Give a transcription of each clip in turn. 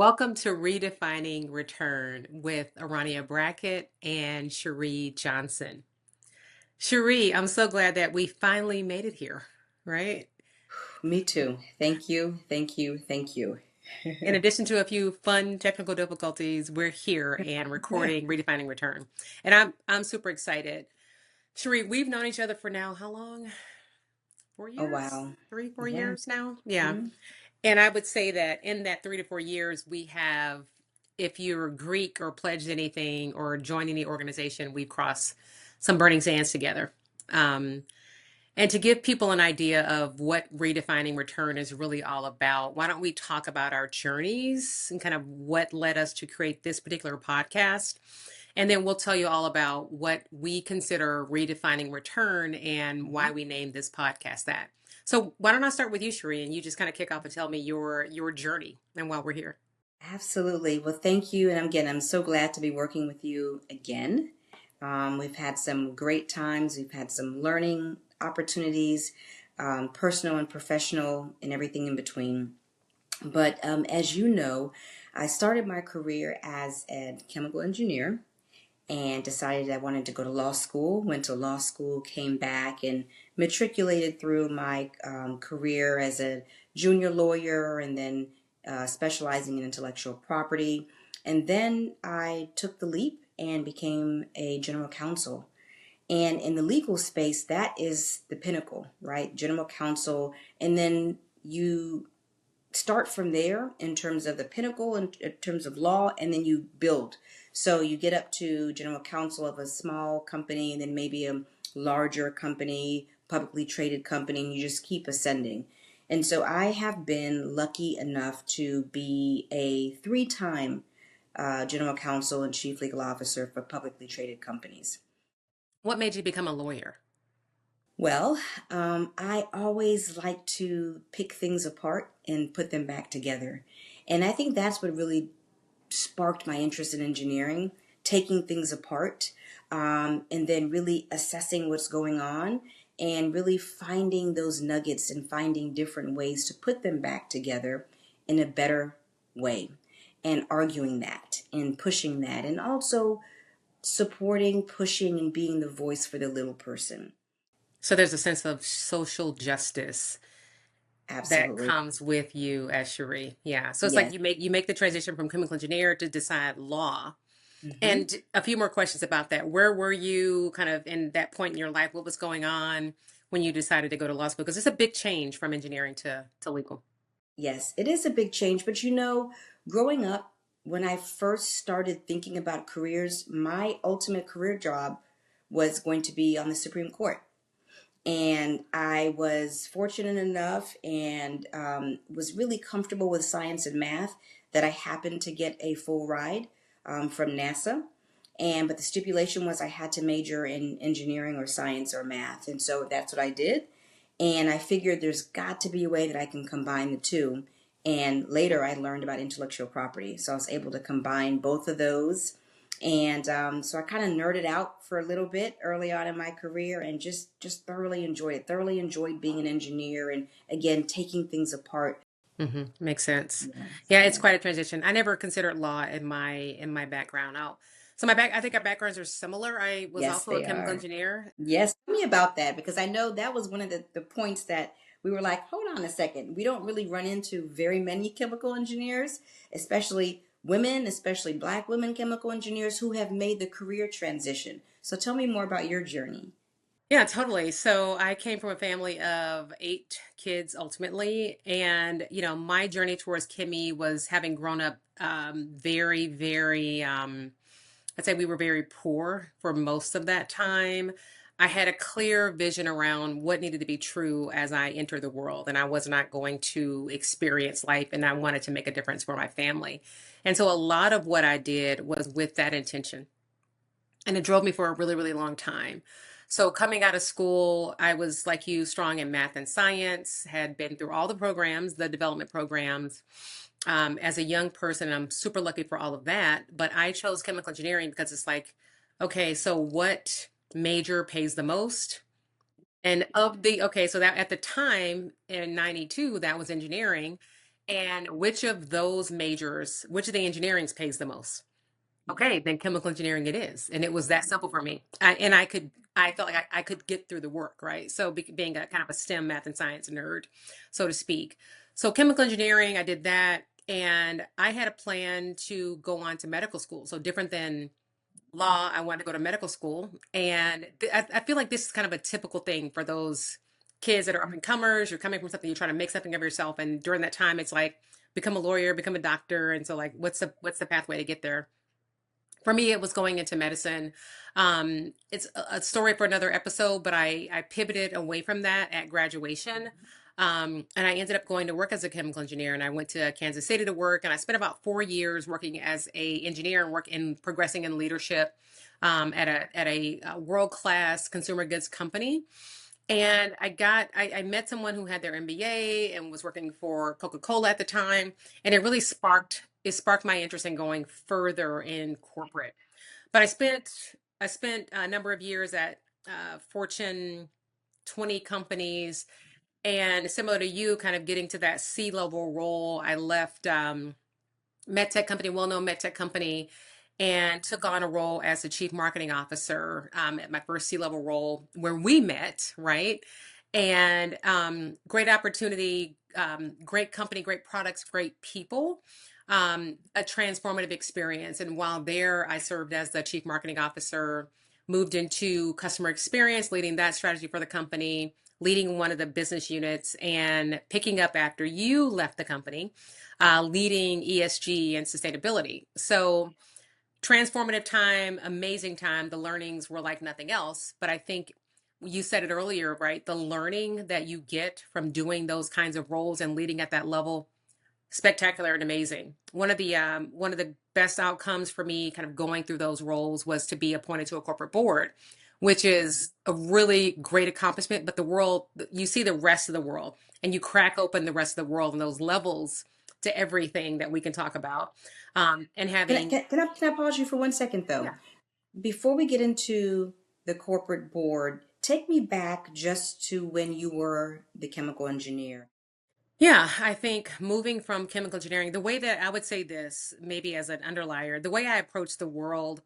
Welcome to Redefining Return with Erania Brackett and Cheree Johnson. Cheree, I'm so glad that we finally made it here, right? Me too. Thank you. Thank you. Thank you. In addition to a few fun technical difficulties, we're here and recording Redefining Return. And I'm super excited. Cheree, we've known each other for now how long? 4 Oh, years? wow. 3, 4 Yeah. years now? Yeah. Mhm. And I would say that in that 3 to 4 years, we have, if you're Greek or pledged anything or joined any organization, we've crossed some burning sands together. Um, and to give people an idea of what redefining return is really all about, why don't we talk about our journeys and kind of what led us to create this particular podcast? And then we'll tell you all about what we consider redefining return and why Mhm. we named this podcast that. So why don't I start with you, Sheree, and you just kind of kick off and tell me your journey and why we're here. Absolutely. Well, thank you. And again, I'm so glad to be working with you again. We've had some great times. We've had some learning opportunities, personal and professional, and everything in between. But as you know, I started my career as a chemical engineer and decided I wanted to go to law school. Went to law school, came back, and matriculated through my career as a junior lawyer and then specializing in intellectual property. And then I took the leap and became a general counsel. And in the legal space, that is the pinnacle, right? General counsel. And then you start from there in terms of the pinnacle in terms of law, and then you build. So you get up to general counsel of a small company and then maybe a larger company, publicly traded company, and you just keep ascending. And so I have been lucky enough to be a three-time general counsel and chief legal officer for publicly traded companies. What made you become a lawyer? Well, I always like to pick things apart and put them back together. And I think that's what really sparked my interest in engineering, taking things apart, and then really assessing what's going on and really finding those nuggets and finding different ways to put them back together in a better way and arguing that and pushing that and also supporting, pushing, and being the voice for the little person. So there's a sense of social justice that Absolutely. comes with you as Sheree. Yeah. So it's like Yes. you make the transition from chemical engineer to decide law. Hmm. And a few more questions about that. Where were you kind of in that point in your life? What was going on when you decided to go to law school? Because it's a big change from engineering to legal. Yes, it is a big change. But you know, growing up, when I first started thinking about careers, my ultimate career job was going to be on the Supreme Court. And I was fortunate enough and was really comfortable with science and math that I happened to get a full ride from NASA. And but the stipulation was I had to major in engineering or science or math, and so that's what I did. And I figured there's got to be a way that I can combine the two. And later I learned about intellectual property, so I was able to combine both of those. And so I kind of nerded out for a little bit early on in my career, and just thoroughly enjoyed it. Thoroughly enjoyed being an engineer, and again taking things apart. Makes sense. Yes, Yeah, it's yes, quite a transition. I never considered law in my background. I think our backgrounds are similar. I was yes, also a they chemical are. engineer. Yes, tell me about that because I know that was one of the points that we were like, hold on a second. We don't really run into very many chemical engineers, especially women, especially black women chemical engineers who have made the career transition. So tell me more about your journey. Yeah, totally. So I came from a family of 8 kids ultimately. And, my journey towards Kimmy was having grown up very, very, I'd say we were very poor for most of that time. I had a clear vision around what needed to be true as I entered the world, and I was not going to experience life, and I wanted to make a difference for my family. And so a lot of what I did was with that intention, and it drove me for a really, really long time. So coming out of school, I was like you, strong in math and science, had been through all the programs, the development programs. As a young person, I'm super lucky for all of that. But I chose chemical engineering because it's like, okay, so what major pays the most? Okay, so that at the time in 92, that was engineering. and which of those majors, which of the engineerings pays the most? Okay, then chemical engineering it is. And it was that simple for me. I felt like I could get through the work, right? So being a kind of a STEM math and science nerd, so to speak. So chemical engineering, I did that. And I had a plan to go on to medical school. So different than law, I wanted to go to medical school. And I feel like this is kind of a typical thing for those kids that are up and comers. You're coming from something, you're trying to make something of yourself. And during that time, it's like, become a lawyer, become a doctor. And so like, what's the pathway to get there? For me, it was going into medicine. It's a story for another episode, but I pivoted away from that at graduation. And I ended up going to work as a chemical engineer, and I went to Kansas City to work, and I spent about 4 years working as a engineer and work in progressing in leadership at a world-class consumer goods company. And I met someone who had their MBA and was working for Coca-Cola at the time. And it sparked my interest in going further in corporate. But I spent a number of years at Fortune 20 companies, and similar to you, kind of getting to that C-level role. I left medtech company, well-known medtech company, and took on a role as the chief marketing officer at my first C-level role where we met, right? And great opportunity, great company, great products, great people, a transformative experience. And while there, I served as the chief marketing officer, moved into customer experience, leading that strategy for the company, leading one of the business units, and picking up after you left the company, leading ESG and sustainability. So transformative time, amazing time. The learnings were like nothing else. But I think you said it earlier, right? The learning that you get from doing those kinds of roles and leading at that level, spectacular and amazing. One of the best outcomes for me, kind of going through those roles, was to be appointed to a corporate board, which is a really great accomplishment. But the world, you see the rest of the world, and you crack open the rest of the world and those levels to everything that we can talk about. And Can I, having, can, can I, can I pause you for 1 second though? yeah. Before we get into the corporate board, take me back just to when you were the chemical engineer. Yeah, I think moving from chemical engineering, the way that I would say this, maybe as an underlier, the way I approached the world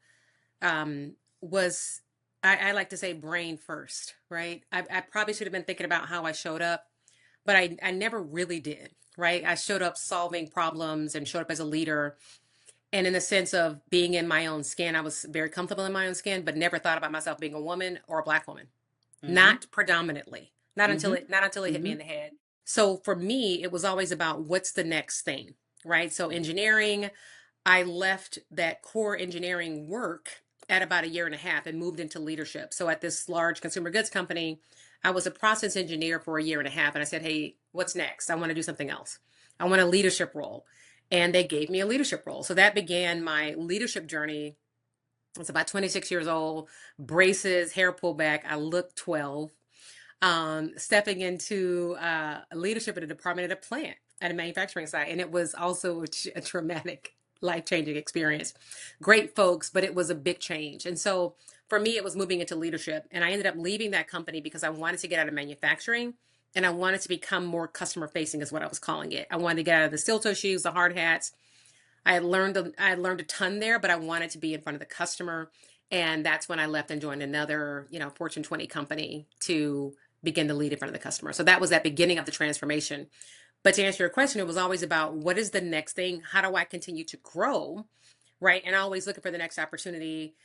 was, I like to say brain first, right? I probably should have been thinking about how I showed up, but I never really did, right? I showed up solving problems and showed up as a leader. And in the sense of being in my own skin, I was very comfortable in my own skin, but never thought about myself being a woman or a black woman. Mm-hmm. Not predominantly. Not until Mm-hmm. it hit me Mm-hmm. in the head. So for me, it was always about what's the next thing, right? So engineering, I left that core engineering work at about a year and a half and moved into leadership. So at this large consumer goods company, I was a process engineer for a year and a half. And I said, hey, what's next? I want to do something else. I want a leadership role. And they gave me a leadership role. So that began my leadership journey. I was about 26 years old, braces, hair pulled back. I looked 12, stepping into leadership at a department at a plant at a manufacturing site. And it was also a traumatic, life-changing experience. Great folks, but it was a big change. And so for me, it was moving into leadership. And I ended up leaving that company because I wanted to get out of manufacturing and I wanted to become more customer facing, is what I was calling it. I wanted to get out of the steel toe shoes, the hard hats. I had learned a ton there, but I wanted to be in front of the customer. And that's when I left and joined another, Fortune 20 company to begin to lead in front of the customer. So that was that beginning of the transformation. But to answer your question, it was always about what is the next thing? How do I continue to grow? Right. And always looking for the next opportunity.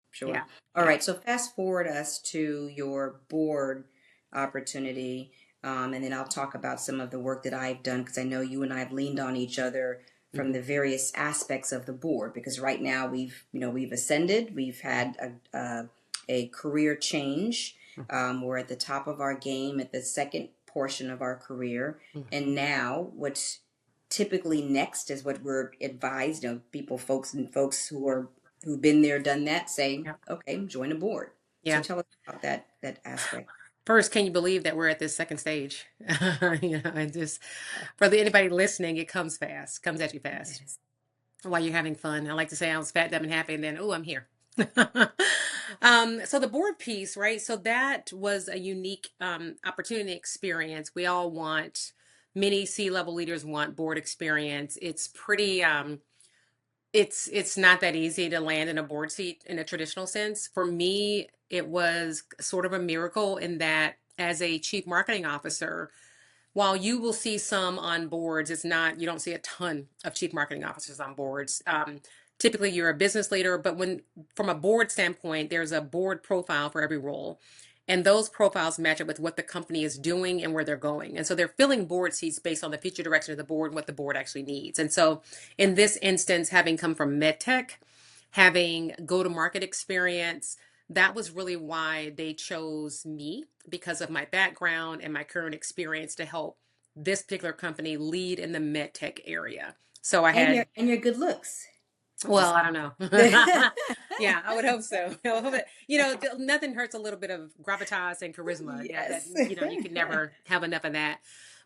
Sure. Yeah. All Yeah. right. So fast forward us to your board opportunity, and then I'll talk about some of the work that I've done because I know you and I have leaned on each other from Hmm. the various aspects of the board. Because right now we've ascended, we've had a career change. We're at the top of our game at the second portion of our career, and now what's typically next is what we're advised. People, folks who've been there, done that, say, Yeah. okay, join a board. So Yeah. tell us about that aspect. First, can you believe that we're at this second stage? And just for anybody listening, it comes fast, comes at you fast Yes. while you're having fun. I like to say I was fat, dumb, and happy, and then, oh, I'm here. So the board piece, right? So that was a unique opportunity experience. We all want many C-level leaders want board experience. It's pretty it's not that easy to land in a board seat in a traditional sense. For me, it was sort of a miracle in that as a chief marketing officer, while you will see some on boards, it's not, you don't see a ton of chief marketing officers on boards. Typically, you're a business leader, but when, from a board standpoint, there's a board profile for every role. And those profiles match up with what the company is doing and where they're going. And so they're filling board seats based on the future direction of the board and what the board actually needs. And so in this instance, having come from medtech, having go to market experience, that was really why they chose me because of my background and my current experience to help this particular company lead in the med tech area. So I And had, your good looks. well, Just I don't know. Yeah, I would hope so. Nothing hurts a little bit of gravitas and charisma. Yeah, that, yes. you can never have enough of that.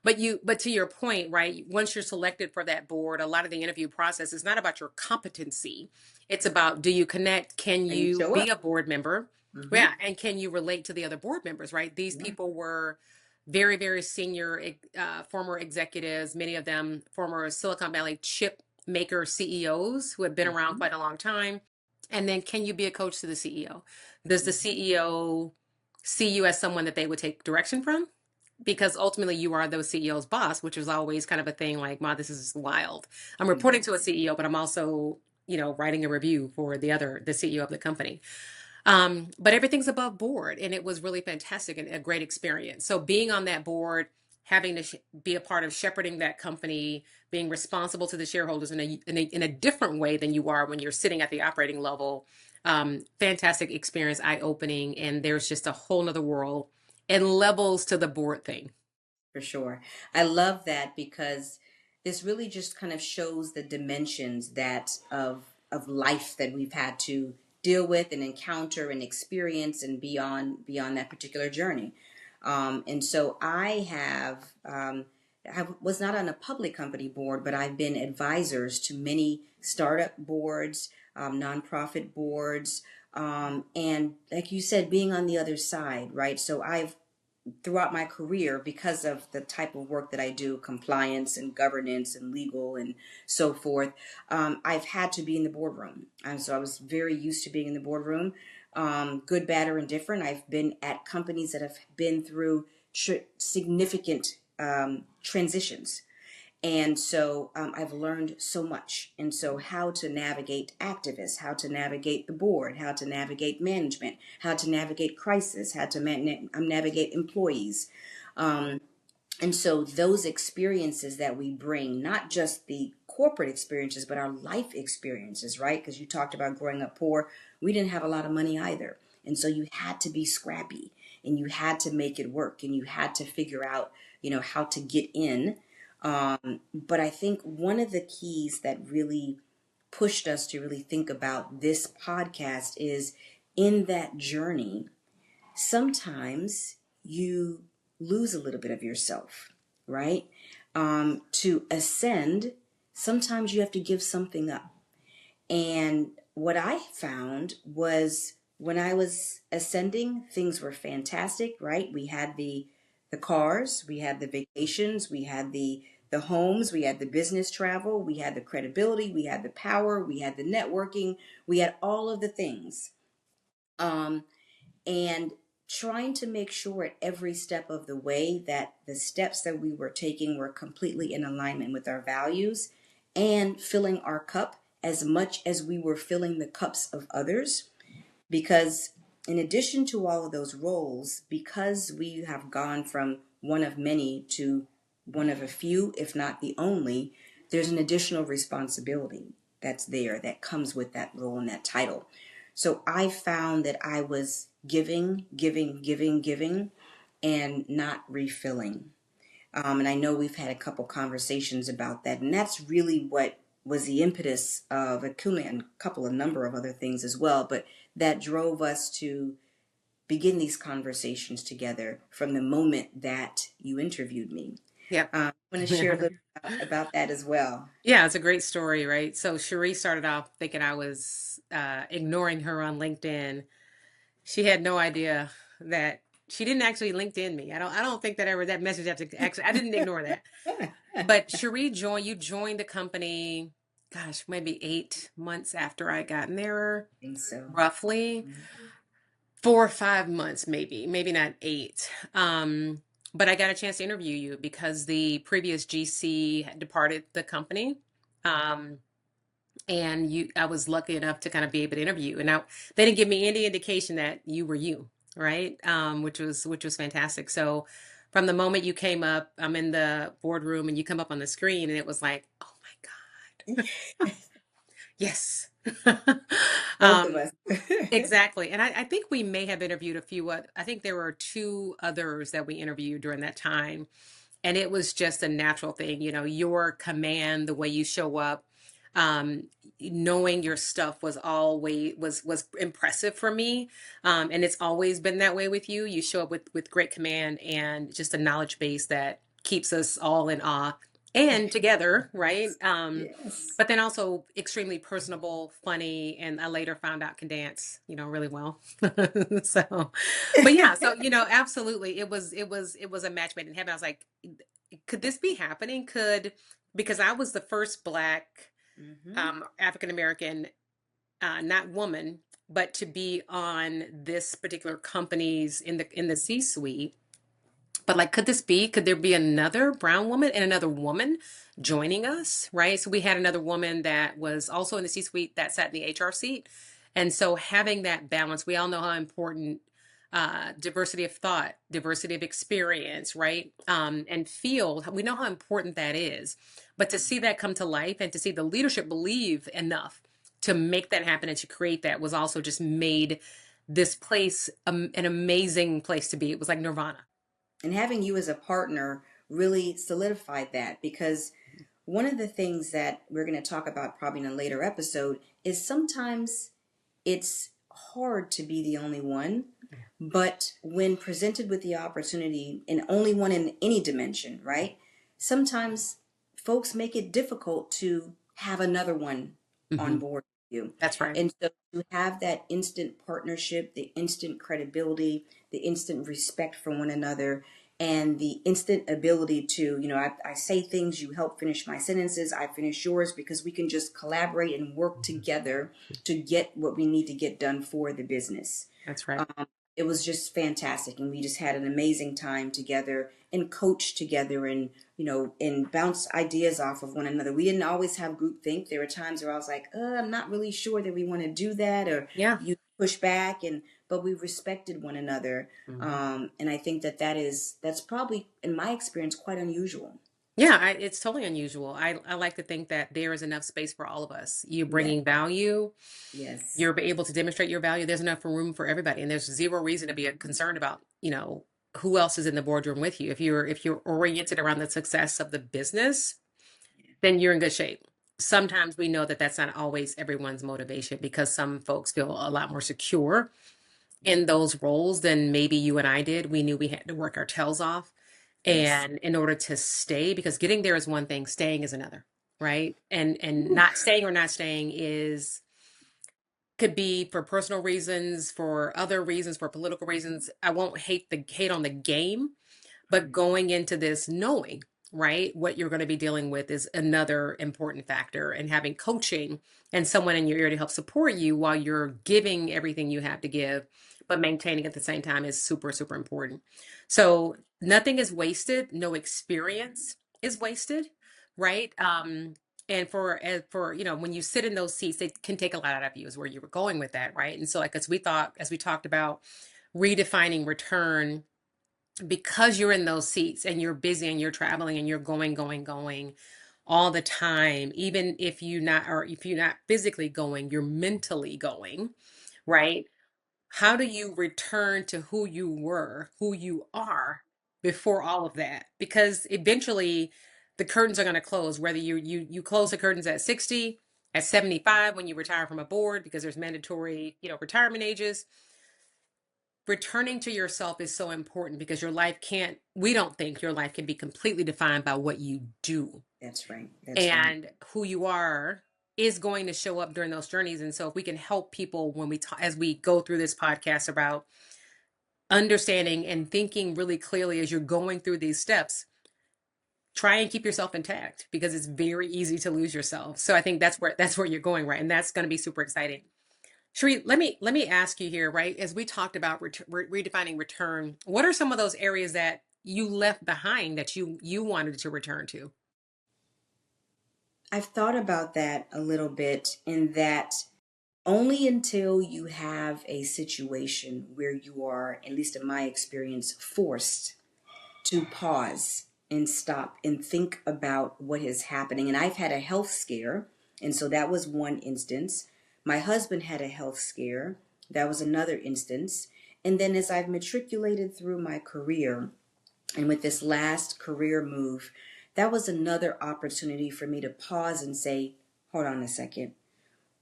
But to your point, right? Once you're selected for that board, a lot of the interview process is not about your competency. It's about, do you connect? Can And you you show be up. a board member? Hmm. Yeah, and can you relate to the other board members, right? These Yeah. people were very, very senior former executives, many of them former Silicon Valley chip maker CEOs who have been around Hmm. quite a long time. And then can you be a coach to the CEO? Does the CEO see you as someone that they would take direction from? Because ultimately you are the CEO's boss, which is always kind of a thing like, wow, this is wild. I'm reporting to a Yes. CEO, but I'm also, writing a review for the CEO of the company. But everything's above board, and it was really fantastic and a great experience. So being on that board, having to be a part of shepherding that company, being responsible to the shareholders in a different way than you are when you're sitting at the operating level. Fantastic experience, eye opening, and there's just a whole nother world and levels to the board thing. For sure. I love that because this really just kind of shows the dimensions that of life that we've had to deal with and encounter and experience and beyond that particular journey. And so I was not on a public company board, but I've been advisors to many startup boards, nonprofit boards, and like you said, being on the other side, right? So I've throughout my career, because of the type of work that I do, compliance and governance and legal and so forth, I've had to be in the boardroom. And so I was very used to being in the boardroom, good, bad, or indifferent. I've been at companies that have been through significant transitions. And so I've learned so much. And so, how to navigate activists, how to navigate the board, how to navigate management, how to navigate crisis, how to navigate employees. Um, and so, those experiences that we bring, not just the corporate experiences, but our life experiences, right? Because you talked about growing up poor. We didn't have a lot of money either. And so, you had to be scrappy and you had to make it work and you had to figure out, how to get in. But I think one of the keys that really pushed us to really think about this podcast is in that journey, sometimes you lose a little bit of yourself, right? To ascend, sometimes you have to give something up. And what I found was when I was ascending, things were fantastic, right? We had the cars, we had the vacations, we had the homes, we had the business travel, we had the credibility, we had the power, we had the networking, we had all of the things. Um, and trying to make sure at every step of the way that the steps that we were taking were completely in alignment with our values and filling our cup as much as we were filling the cups of others. Because in addition to all of those roles, because we have gone from one of many to one of a few, if not the only, there's an additional responsibility that's there that comes with that role and that title. So I found that I was giving, giving, giving, giving, and not refilling. And I know we've had a couple conversations about that. And that's really what was the impetus of Akuna and a couple of number of other things as well. But that drove us to begin these conversations together from the moment that you interviewed me. Yep. I want to share a little about that as well. Yeah, it's a great story, right? So Cheree started off thinking I was ignoring her on LinkedIn. She had no idea that She didn't actually LinkedIn me. I don't think that message actually I didn't ignore that. But Cheree joined the company, gosh, maybe 8 months after I gotten there, I think so. roughly Mhm. 4 or 5 months, maybe not eight. But I got a chance to interview you because the previous GC had departed the company. Um, and I was lucky enough to kind of be able to interview. And now they didn't give me any indication that you were you, right? Which was fantastic. So from the moment you came up, I'm in the boardroom and you come up on the screen, and it was like, oh my God, yes. Both of us. Exactly. And I think we may have interviewed a few. I think there were two others that we interviewed during that time. And it was just a natural thing, your command, the way you show up, um, knowing your stuff was always was impressive for me. And it's always been that way with you. You show up with great command and just a knowledge base that keeps us all in awe and together, right? Yes. But then also extremely personable, funny, and I later found out can dance, really well. So, but yeah, so absolutely, it was a match made in heaven. I was like, could this be happening? Because I was the first Black, Hmm. African American, not woman, but to be on this particular company's in the C-suite. But like, could this be? Could there be another brown woman and another woman joining us? Right. So we had another woman that was also in the C-suite that sat in the HR seat. And so having that balance, we all know how important diversity of thought, diversity of experience, right? And field, we know how important that is. But to see that come to life and to see the leadership believe enough to make that happen and to create that was also just made this place an amazing place to be. It was like nirvana. And having you as a partner really solidified that, because one of the things that we're going to talk about probably in a later episode is sometimes it's hard to be the only one, but when presented with the opportunity and only one in any dimension, right? Sometimes folks make it difficult to have another one on Hmm. board with you. That's right. And so to have that instant partnership, the instant credibility, the instant respect for one another, and the instant ability to, I say things, you help finish my sentences, I finish yours, because we can just collaborate and work together to get what we need to get done for the business. That's right. Um, it was just fantastic, and we just had an amazing time together and coached together, and and bounce ideas off of one another. We didn't always have group think. There were times where I was like, I'm not really sure that we want to do that, or Yeah. you push back, and but we respected one another. Hmm. And I think that's probably, in my experience, quite unusual. Yeah, it's totally unusual. I like to think that there is enough space for all of us. You're Yes, bringing value. yes, You're able to demonstrate your value. There's enough room for everybody, and there's zero reason to be concerned about, who else is in the boardroom with you. If you're oriented around the success of the business, then you're in good shape. Sometimes we know that that's not always everyone's motivation because some folks feel a lot more secure in those roles than maybe you and I did. We knew we had to work our tails off. yes. And in order to stay, because getting there is one thing, staying is another, right? And Ooh, not staying is could be for personal reasons, for other reasons, for political reasons. I won't hate on the game, but going into this knowing, right, what you're going to be dealing with is another important factor. And having coaching and someone in your ear to help support you while you're giving everything you have to give, but maintaining at the same time is super, super important. So nothing is wasted. No experience is wasted, right? And for when you sit in those seats, it can take a lot out of you, is where you were going with that, right? And so, like, as we talked about redefining return, because you're in those seats and you're busy and you're traveling and you're going, going, going all the time, even if you're not physically going, you're mentally going, right? How do you return to who you were, who you are before all of that? Because eventually the curtains are going to close, whether you close the curtains at 60, at 75 when you retire from a board, because there's mandatory, retirement ages. Returning to yourself is so important because we don't think your life can be completely defined by what you do, that's right. That's right. and who you are is going to show up during those journeys. And so if we can help people when as we go through this podcast about understanding and thinking really clearly as you're going through these steps, try and keep yourself intact because it's very easy to lose yourself. So I think that's where you're going, right? And that's going to be super exciting. Cheree, let me ask you here, right? As we talked about redefining return, what are some of those areas that you left behind that you wanted to return to? I've thought about that a little bit in that only until you have a situation where you are, at least in my experience, forced to pause and stop and think about what is happening. And I've had a health scare, and so that was one instance. My husband had a health scare, that was another instance. And then as I've matriculated through my career, and with this last career move, that was another opportunity for me to pause and say, hold on a second.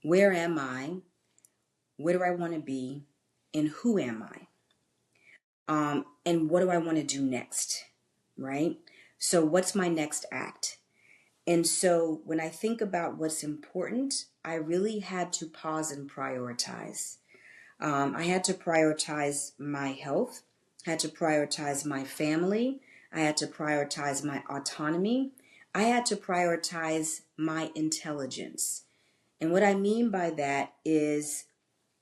Where am I? Where do I want to be? And who am I? And what do I want to do next? Right? So, what's my next act? And so, when I think about what's important, I really had to pause and prioritize. I had to prioritize my health, I had to prioritize my family, I had to prioritize my autonomy, I had to prioritize my intelligence. And what I mean by that is,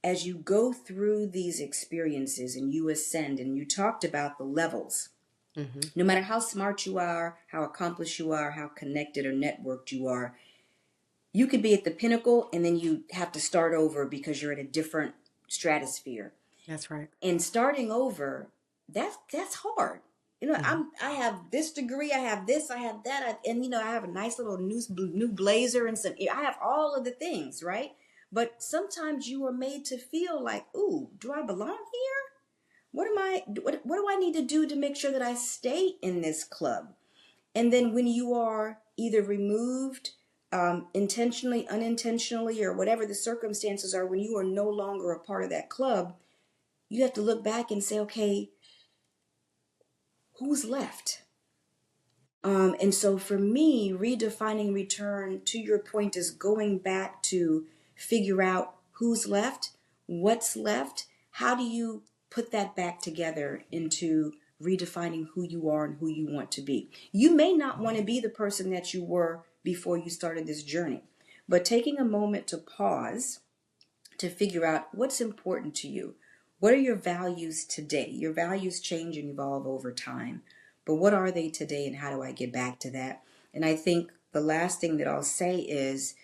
as you go through these experiences and you ascend, and you talked about the levels, Hmm. no matter how smart you are, how accomplished you are, how connected or networked you are, you could be at the pinnacle and then you have to start over because you're in a different stratosphere. That's right. And starting over, that's hard. You know, Hmm. I have this degree, I have this, I have that, and I have a nice little new blazer and some. I have all of the things, right? But sometimes you are made to feel like, ooh, do I belong here? What am I? What do I need to do to make sure that I stay in this club? And then when you are either removed, intentionally, unintentionally, or whatever the circumstances are, when you are no longer a part of that club, you have to look back and say, okay, who's left? And so for me, redefining return, to your point, is going back to figure out who's left, what's left, how do you put that back together into redefining who you are and who you want to be. You may not want to be the person that you were before you started this journey, but taking a moment to pause to figure out what's important to you. What are your values today? Your values change and evolve over time. But what are they today and how do I get back to that? And I think the last thing that I'll say is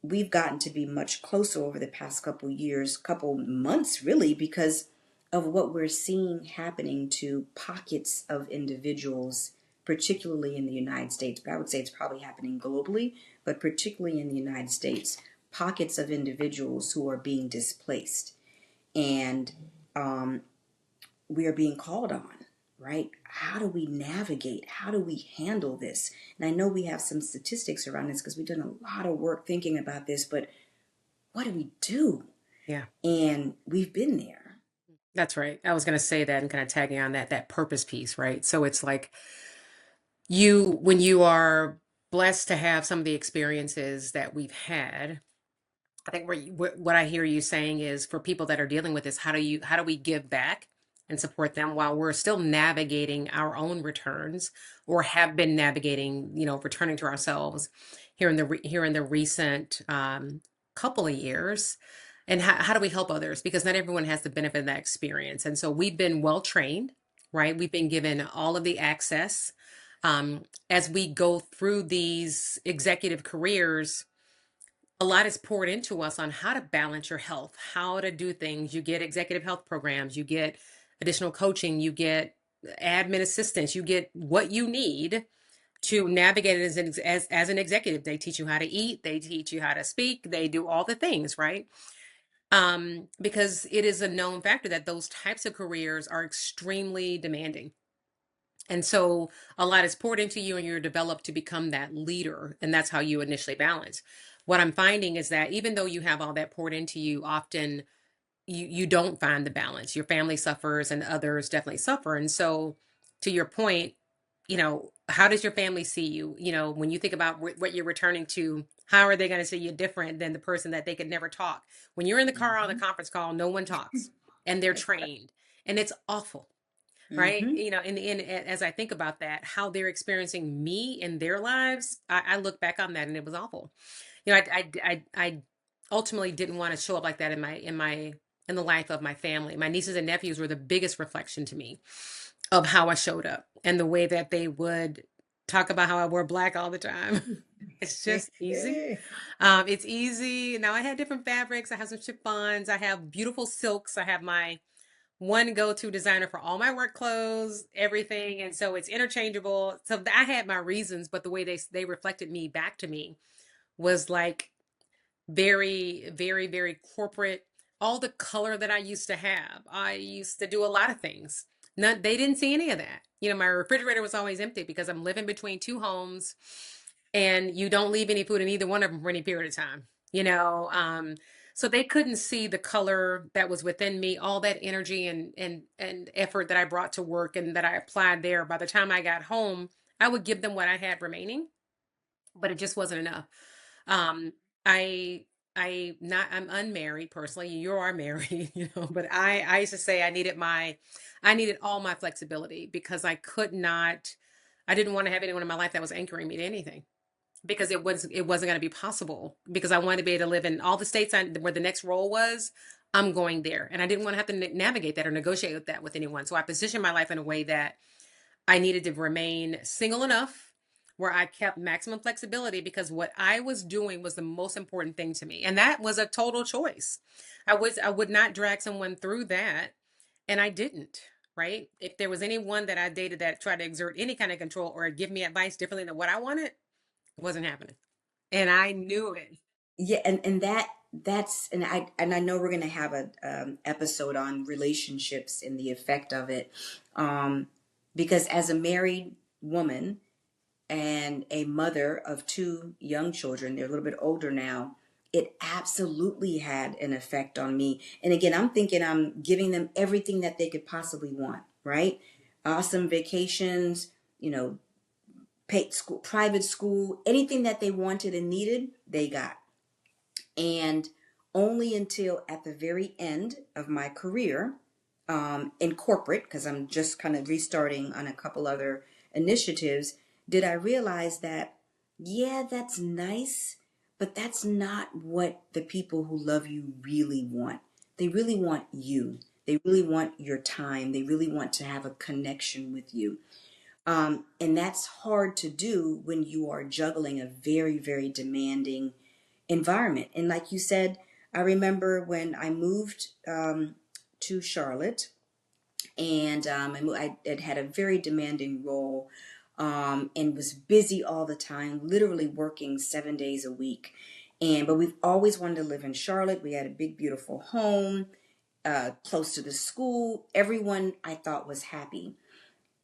we've gotten to be much closer over the past couple years, couple months really, because of what we're seeing happening to pockets of individuals, particularly in the United States. But I would say it's probably happening globally, but particularly in the United States, pockets of individuals who are being displaced. And we are being called on, right? How do we navigate? How do we handle this? And I know we have some statistics around this because we've done a lot of work thinking about this, but what do we do? Yeah, And we've been there. that's right. I was going to say that and kind of tagging on that purpose piece, right? So it's like when you are blessed to have some of the experiences that we've had. I think what I hear you saying is for people that are dealing with this, how do we give back and support them while we're still navigating our own returns or have been navigating, returning to ourselves here in the recent couple of years, and how do we help others because not everyone has the benefit of that experience, and so we've been well trained, right? We've been given all of the access as we go through these executive careers. A lot is poured into us on how to balance your health, how to do things. You get executive health programs, you get additional coaching, you get admin assistance, you get what you need to navigate it as an executive. They teach you how to eat, they teach you how to speak, they do all the things, right? Because it is a known factor that those types of careers are extremely demanding. And so a lot is poured into you and you're developed to become that leader. And that's how you initially balance. What I'm finding is that even though you have all that poured into you, often you don't find the balance. Your family suffers and others definitely suffer. And so to your point, how does your family see you? When you think about what you're returning to, how are they going to see you different than the person that they could never talk? When you're in the car on the Mm-hmm. conference call, no one talks and they're trained. And it's awful, right? Mm-hmm. In the end, as I think about that, how they're experiencing me in their lives, I look back on that and it was awful. I ultimately didn't want to show up like that in the life of my family. My nieces and nephews were the biggest reflection to me of how I showed up and the way that they would talk about how I wore black all the time. It's just easy. It's easy. Now I had different fabrics. I have some chiffons. I have beautiful silks. I have my one go-to designer for all my work clothes, everything, and so it's interchangeable. So I had my reasons, but the way they reflected me back to me was like very, very, very corporate. All the color that I used to have, I used to do a lot of things. None, they didn't see any of that. My refrigerator was always empty because I'm living between two homes, and you don't leave any food in either one of them for any period of time. You know, um, so they couldn't see the color that was within me, all that energy and effort that I brought to work and that I applied there. By the time I got home, I would give them what I had remaining, but it just wasn't enough. Um, I I'm unmarried personally. You are married, but I used to say I needed all my flexibility because I didn't want to have anyone in my life that was anchoring me to anything because it wasn't going to be possible because I wanted to be able to live in all the states where the next role was. I'm going there, and I didn't want to have to navigate that or negotiate with that with anyone. So I positioned my life in a way that I needed to remain single enough where I kept maximum flexibility because what I was doing was the most important thing to me. And that was a total choice. I would not drag someone through that, and I didn't, right? If there was anyone that I dated that tried to exert any kind of control or give me advice differently than what I wanted, it wasn't happening. And I knew it. Yeah, and that's and I know we're gonna have a episode on relationships and the effect of it, um, because as a married woman and a mother of two young children, they're a little bit older now. It absolutely had an effect on me. And again, I'm thinking I'm giving them everything that they could possibly want, right? Awesome vacations, paid school, private school, anything that they wanted and needed, they got. And only until at the very end of my career in corporate, because I'm just kind of restarting on a couple other initiatives, did I realize that, yeah, that's nice, but that's not what the people who love you really want. They really want you. They really want your time. They really want to have a connection with you. And that's hard to do when you are juggling a very, very demanding environment. And like you said, I remember when I moved to Charlotte, and I had a very demanding role, and was busy all the time, literally working 7 days a week. But we've always wanted to live in Charlotte. We had a big, beautiful home close to the school. Everyone I thought was happy.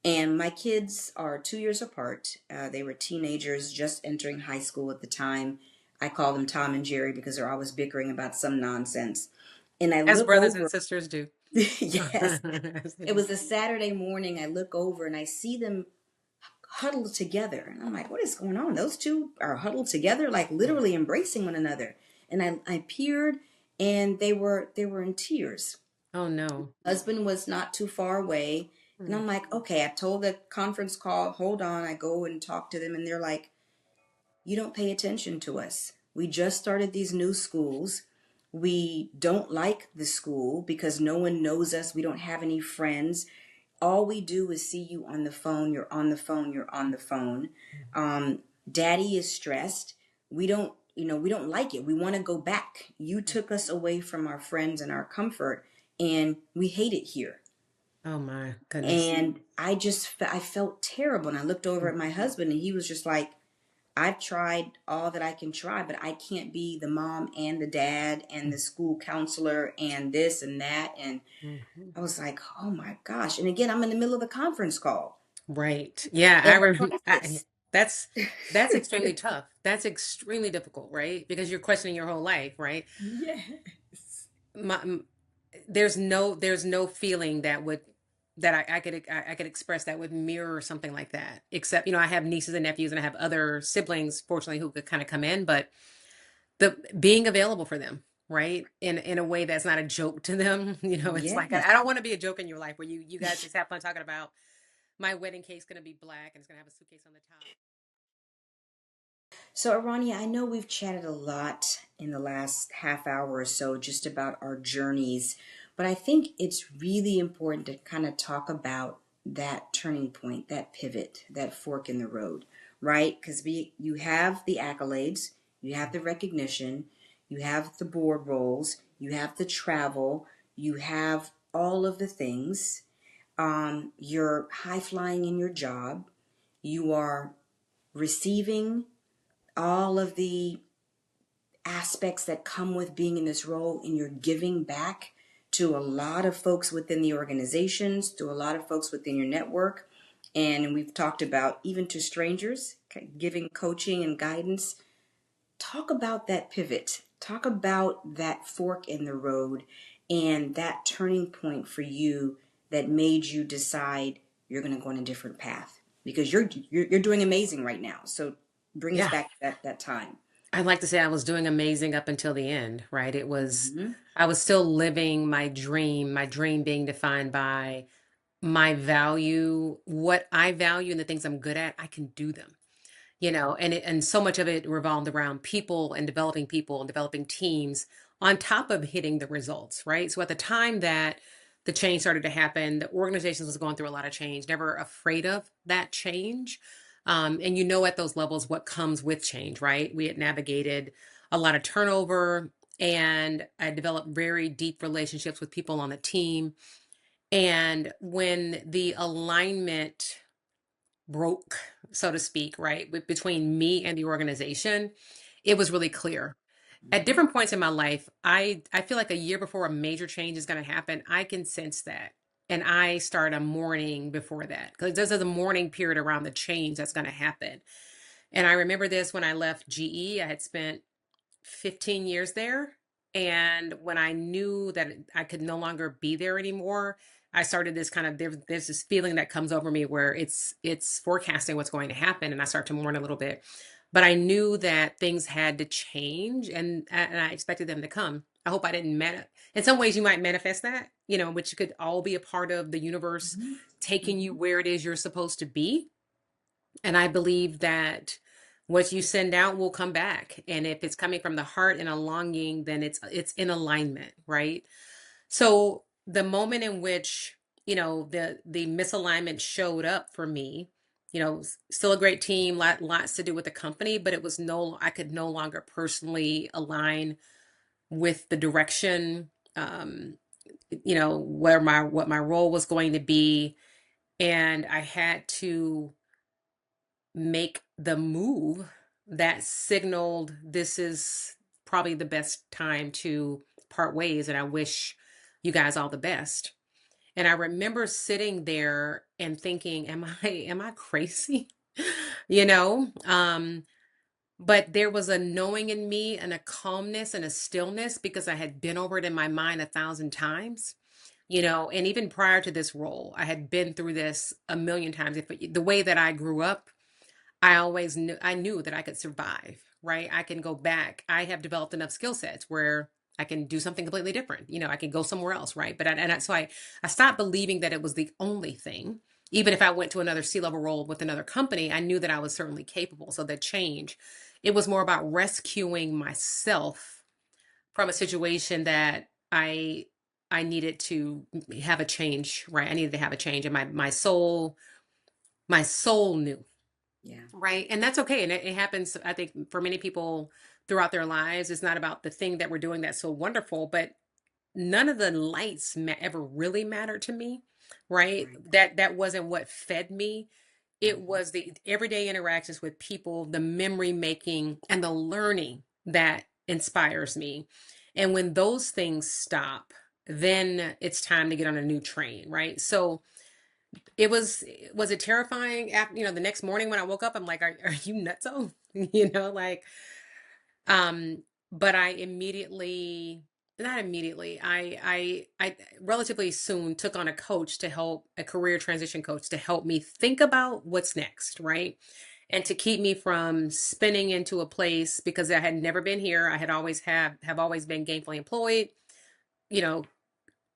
And my kids are 2 years apart. They were teenagers just entering high school at the time. I call them Tom and Jerry because they're always bickering about some nonsense. And I As look brothers and over, sisters do. yes, it was a Saturday morning. I look over and I see them huddled together. And I'm like, what is going on? Those two are huddled together, like literally embracing one another. And I peered and they were in tears. Oh no. Husband was not too far away. And I'm like, okay, I told the conference call, hold on. I go and talk to them, and they're like, you don't pay attention to us. We just started these new schools. We don't like the school because no one knows us. We don't have any friends. All we do is see you on the phone. You're on the phone. You're on the phone. Daddy is stressed. We don't like it. We want to go back. You took us away from our friends and our comfort, and we hate it here. Oh my goodness. And I felt terrible. And I looked over at my husband, and he was just like, I've tried all that I can try, but I can't be the mom and the dad and the school counselor and this and that. And Mhm. I was like, oh my gosh. And again, I'm in the middle of a conference call Right. Yeah, in the process. that's that's extremely tough. That's extremely difficult, right? Because you're questioning your whole life, right? Yes. My, there's no feeling that I could express that would mirror something like that. Except, I have nieces and nephews and I have other siblings, fortunately, who could kind of come in, but the being available for them, right? In a way that's not a joke to them. It's like Yes. I don't want to be a joke in your life where you guys just have fun talking about my wedding cake's gonna be black and it's gonna have a suitcase on the top. So, Arania, I know we've chatted a lot in the last half hour or so just about our journeys, but I think it's really important to kind of talk about that turning point, that pivot, that fork in the road, right? Because you have the accolades, you have the recognition, you have the board roles, you have the travel, you have all of the things. You're high flying in your job. You are receiving all of the aspects that come with being in this role, and you're giving back to a lot of folks within the organizations, to a lot of folks within your network. And we've talked about even to strangers, giving coaching and guidance. Talk about that pivot. Talk about that fork in the road and that turning point for you that made you decide you're going to go on a different path because you're doing amazing right now. So bring us Yeah. back to that time. I'd like to say I was doing amazing up until the end, right? Mm-hmm. I was still living my dream being defined by my value, what I value and the things I'm good at, I can do them. And so much of it revolved around people and developing teams on top of hitting the results, right? So at the time that the change started to happen, the organization was going through a lot of change, never afraid of that change. And at those levels what comes with change, right? We had navigated a lot of turnover, and I developed very deep relationships with people on the team. And when the alignment broke, so to speak, right, between me and the organization, it was really clear. At Mm-hmm. different points in my life, I feel like a year before a major change is going to happen, I can sense that. And I start a mourning before that because there's a mourning period around the change that's going to happen. And I remember this when I left GE. I had spent 15 years there. And when I knew that I could no longer be there anymore, I started this kind of there's this feeling that comes over me where it's forecasting what's going to happen, and I start to mourn a little bit. But I knew that things had to change, and I expected them to come. I hope I didn't in some ways you might manifest that, which could all be a part of the universe Mm-hmm. taking you Mm-hmm. where it is you're supposed to be. And I believe that what you send out will come back. And if it's coming from the heart and a longing, then it's in alignment, right? So the moment in which, the misalignment showed up for me, still a great team, lots to do with the company, but it was I could no longer personally align with the direction, what my role was going to be. And I had to make the move that signaled this is probably the best time to part ways, and I wish you guys all the best. And I remember sitting there and thinking, am I crazy? you know but there was a knowing in me and a calmness and a stillness because I had been over it in my mind 1,000 times. And even prior to this role, I had been through this a million times. If the way that I grew up, I knew that I could survive, right? I can go back. I have developed enough skill sets where I can do something completely different. I can go somewhere else, right? So I stopped believing that it was the only thing. Even if I went to another C-level role with another company, I knew that I was certainly capable. So the change, it was more about rescuing myself from a situation that I needed to have a change, right? I needed to have a change, and my soul knew. Yeah. Right. And that's okay. And it happens, I think, for many people throughout their lives. It's not about the thing that we're doing that's so wonderful, but none of the lights ever really mattered to me. Right. Right. That wasn't what fed me. It Mm-hmm. was the everyday interactions with people, the memory making, and the learning that inspires me. And when those things stop, then it's time to get on a new train. Right. So, was it terrifying after, the next morning when I woke up, I'm like, are you nutso? Like, um, but I immediately, not immediately, I relatively soon took on a career transition coach to help me think about what's next, right? and to keep me from spinning into a place, because I had never been here. I had always have always been gainfully employed, you know,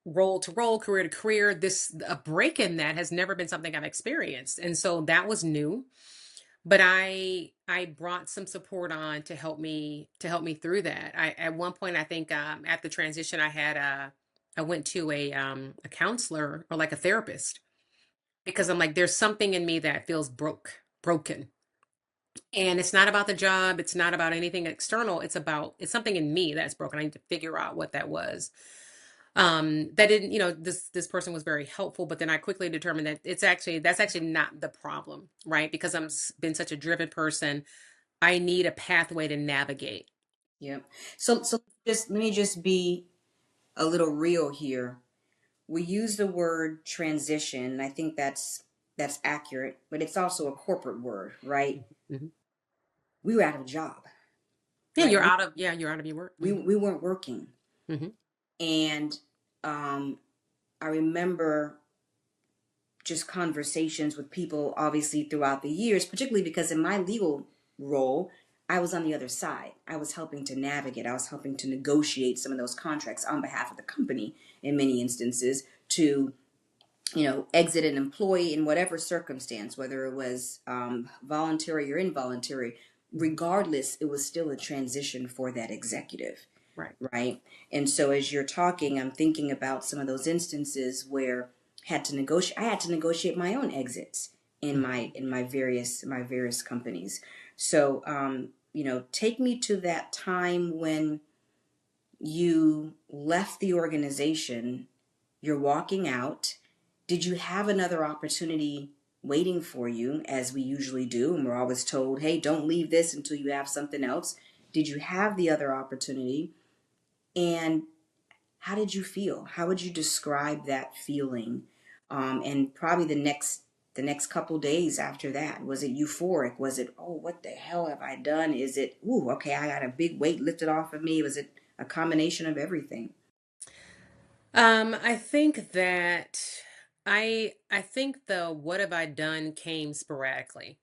role to role, career to career. This a break in that has never been something I've experienced. And so that was new. But I brought some support on to help me through that. I at one point I think at the transition I went to a counselor or like a therapist because I'm like there's something in me that feels broken. And it's not about the job, it's not about anything external, it's something in me that's broken. I need to figure out what that was. That didn't, this person was very helpful, but then I quickly determined that that's actually not the problem, right? Because been such a driven person, I need a pathway to navigate. Yep. So just let me just be a little real here. We use the word transition, and I think that's accurate, but it's also a corporate word, right? Mhm. We were out of a job, Yeah, right? you're out of your work. We weren't working. Hmm. And I remember just conversations with people, obviously, throughout the years, particularly because in my legal role, I was on the other side. I was helping to navigate, I was helping to negotiate some of those contracts on behalf of the company in many instances to exit an employee in whatever circumstance, whether it was voluntary or involuntary. Regardless, it was still a transition for that executive, Right. right? And so as you're talking, I'm thinking about some of those instances where I had to negotiate my own exits in Mhm. my various companies. So take me to that time when you left the organization, you're walking out. Did you have another opportunity waiting for you, as we usually do? And we're always told, hey, don't leave this until you have something else. Did you have the other opportunity? And how did you feel? How would you describe that feeling? And probably the next couple days after that, was it euphoric? Was it, oh, what the hell have I done? Is it, ooh, okay, I got a big weight lifted off of me? Was it a combination of everything? I think that I think the what have I done came sporadically.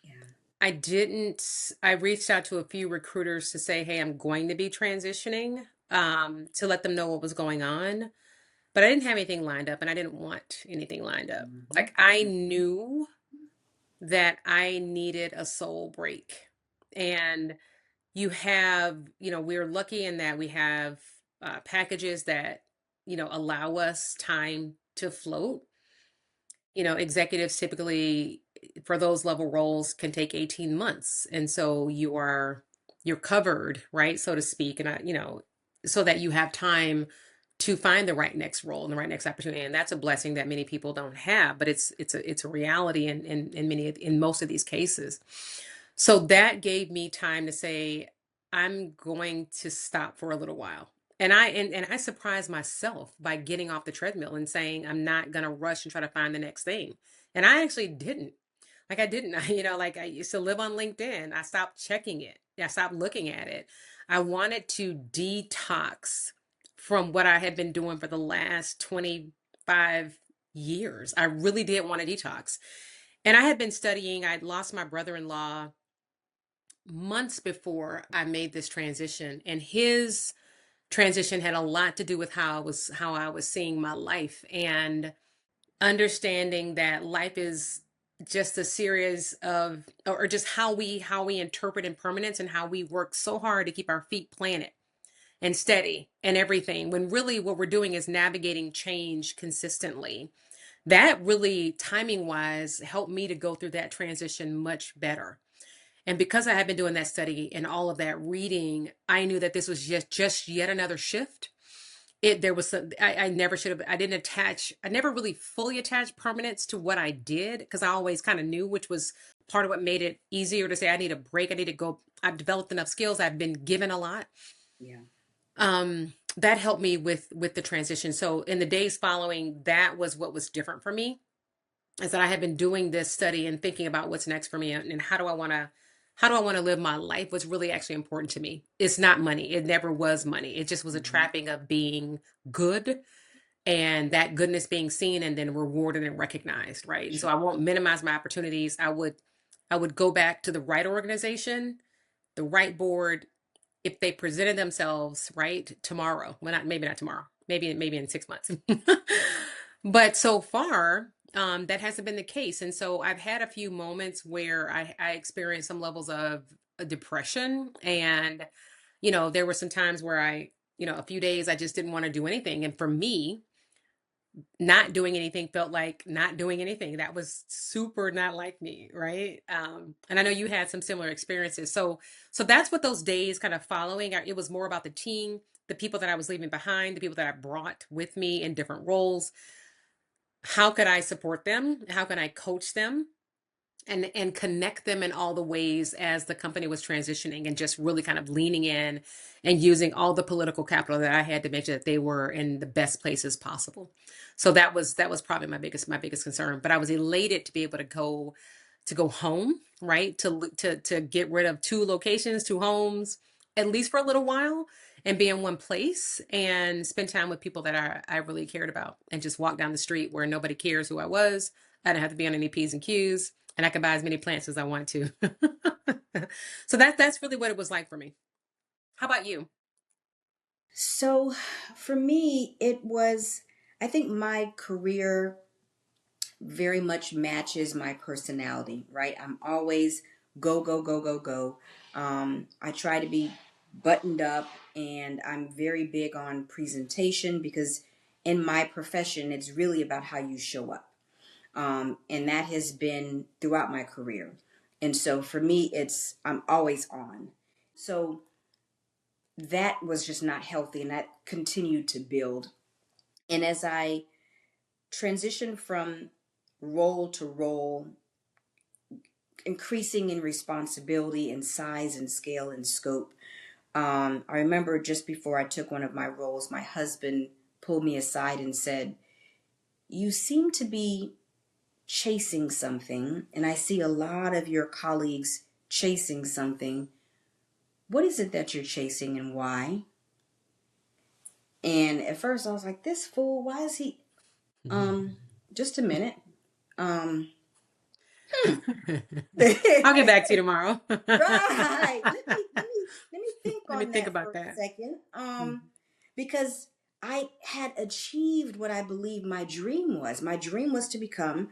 Yeah. I reached out to a few recruiters to say, hey, I'm going to be transitioning, to let them know what was going on. But I didn't have anything lined up and I didn't want anything lined up. Mm-hmm. Like I knew that I needed a soul break. And we're lucky in that we have packages that, allow us time to float. Executives typically for those level roles can take 18 months. And so you're covered, right? So to speak. And so that you have time to find the right next role and the right next opportunity. And that's a blessing that many people don't have, but it's a reality in most of these cases. So that gave me time to say, I'm going to stop for a little while. And I surprised myself by getting off the treadmill and saying I'm not gonna rush and try to find the next thing. And I actually didn't. Like I didn't. Like I used to live on LinkedIn. I stopped checking it. I stopped looking at it. I wanted to detox from what I had been doing for the last 25 years. I really did want to detox. And I had been studying, I'd lost my brother-in-law months before I made this transition. And his transition had a lot to do with how I was seeing my life and understanding that life is just a series of or just how we interpret impermanence and how we work so hard to keep our feet planted and steady and everything when really what we're doing is navigating change consistently. That really timing wise helped me to go through that transition much better. And because I had been doing that study and all of that reading, I knew that this was just yet another shift. There was some, I never should have, I never really fully attached permanence to what I did because I always kind of knew, which was part of what made it easier to say, I need a break. I need to go. I've developed enough skills. I've been given a lot. Yeah. That helped me with the transition. So in the days following, that was what was different for me is that I had been doing this study and thinking about what's next for me and how do I want to live my life was really actually important to me. It's not money. It never was money. It just was a Mm-hmm. trapping of being good and that goodness being seen and then rewarded and recognized, right? And so Sure. I won't minimize my opportunities. I would I would go back to the right organization, the right board, if they presented themselves right tomorrow. Well, not maybe not tomorrow. Maybe in 6 months. But so far, that hasn't been the case. And so I've had a few moments where I experienced some levels of depression. And, there were some times where a few days I just didn't want to do anything. And for me, not doing anything felt like not doing anything. That was super not like me, right? And I know you had some similar experiences. So that's what those days kind of following. It was more about the team, the people that I was leaving behind, the people that I brought with me in different roles. How could I support them? How can I coach them? And connect them in all the ways as the company was transitioning, and just really kind of leaning in and using all the political capital that I had to make sure that they were in the best places possible. So that was probably my biggest concern. But I was elated to be able to go home, right? To get rid of two locations, two homes, at least for a little while, and be in one place and spend time with people that I really cared about, and just walk down the street where nobody cares who I was. I didn't have to be on any P's and Q's, and I could buy as many plants as I want to. So that's really what it was like for me. How about you? So for me, it was, I think my career very much matches my personality, right? I'm always go, go, go, go, go. I try to be buttoned up, and I'm very big on presentation because in my profession, it's really about how you show up. And that has been throughout my career. And so for me, I'm always on. So that was just not healthy, and that continued to build. And as I transitioned from role to role, increasing in responsibility and size and scale and scope, I remember just before I took one of my roles, my husband pulled me aside and said, "You seem to be chasing something, and I see a lot of your colleagues chasing something. What is it that you're chasing, and why?" And at first I was like, "This fool, why is he um just a minute." Um I'll get right. back to you tomorrow. Let me think Let me on think that for about a that. second. Mhm. Because I had achieved what I believe my dream was. My dream was to become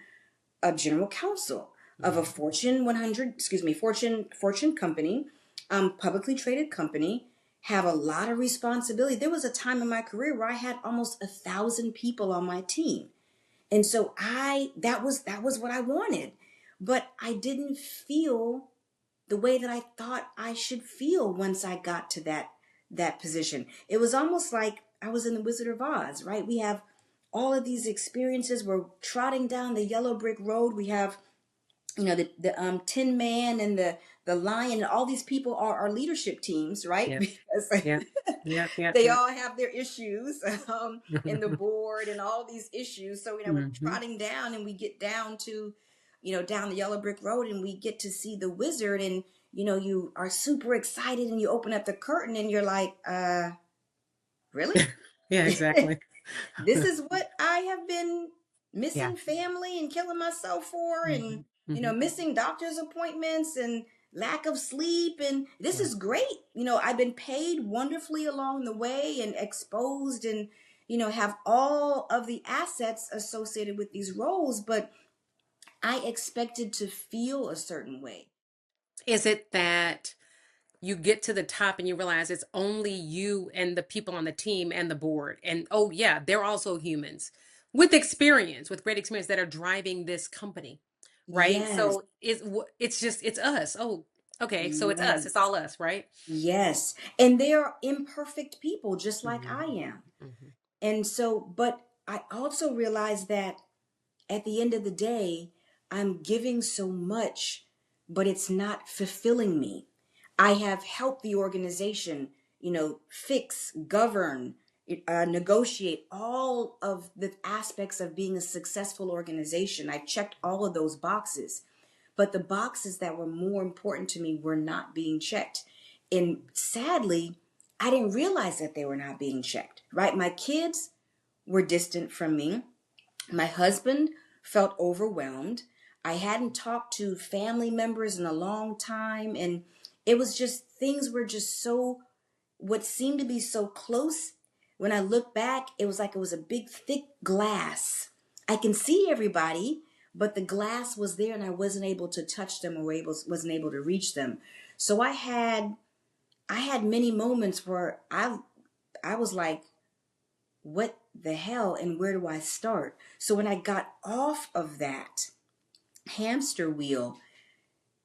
a general counsel of a Mhm. Fortune 100, excuse me, Fortune company, publicly traded company, have a lot of responsibility. There was a time in my career where I had almost 1,000 people on my team. And so that was what I wanted. But I didn't feel the way that I thought I should feel once I got to that position. It was almost like I was in the Wizard of Oz, right? We have all of these experiences. We're trotting down the yellow brick road. We have, the Tin Man and the Lion, and all these people are our leadership teams, right? Yeah. Because Yeah. Yeah. Yeah. they Yeah. all have their issues, in the board and all these issues. So, we're Hmm. trotting down, and we get down to, down the yellow brick road, and we get to see the wizard, and, you are super excited, and you open up the curtain, and you're like, really? Yeah, exactly. This is what I have been Yeah. missing family and killing myself for, and, Hmm. Hmm. missing doctor's appointments and lack of sleep. And this Yeah. is great. I've been paid wonderfully along the way and exposed, and, have all of the assets associated with these roles, but I expected to feel a certain way. Is it that you get to the top and you realize it's only you and the people on the team and the board? And oh, yeah, they're also humans with experience, with great experience, that are driving this company, right? Yes, So it's us. Oh, okay. So it's us. It's yes, all us, right? yes. And they are imperfect people just like I Hmm. am. Hmm. And so, but I also realized that at the end of the day, I'm giving so much, but it's not fulfilling me. I have helped the organization, fix, govern, negotiate all of the aspects of being a successful organization. I checked all of those boxes, but the boxes that were more important to me were not being checked. And sadly, I didn't realize that they were not being checked, right? My kids were distant from me. My husband felt overwhelmed. I hadn't talked to family members in a long time. And it was just, things were just so, what seemed to be so close. When I look back, it was like it was a big, thick glass. I can see everybody, but the glass was there and I wasn't able to touch them or wasn't able to reach them. So I had many moments where I was like, what the hell and where do I start? So when I got off of that hamster wheel,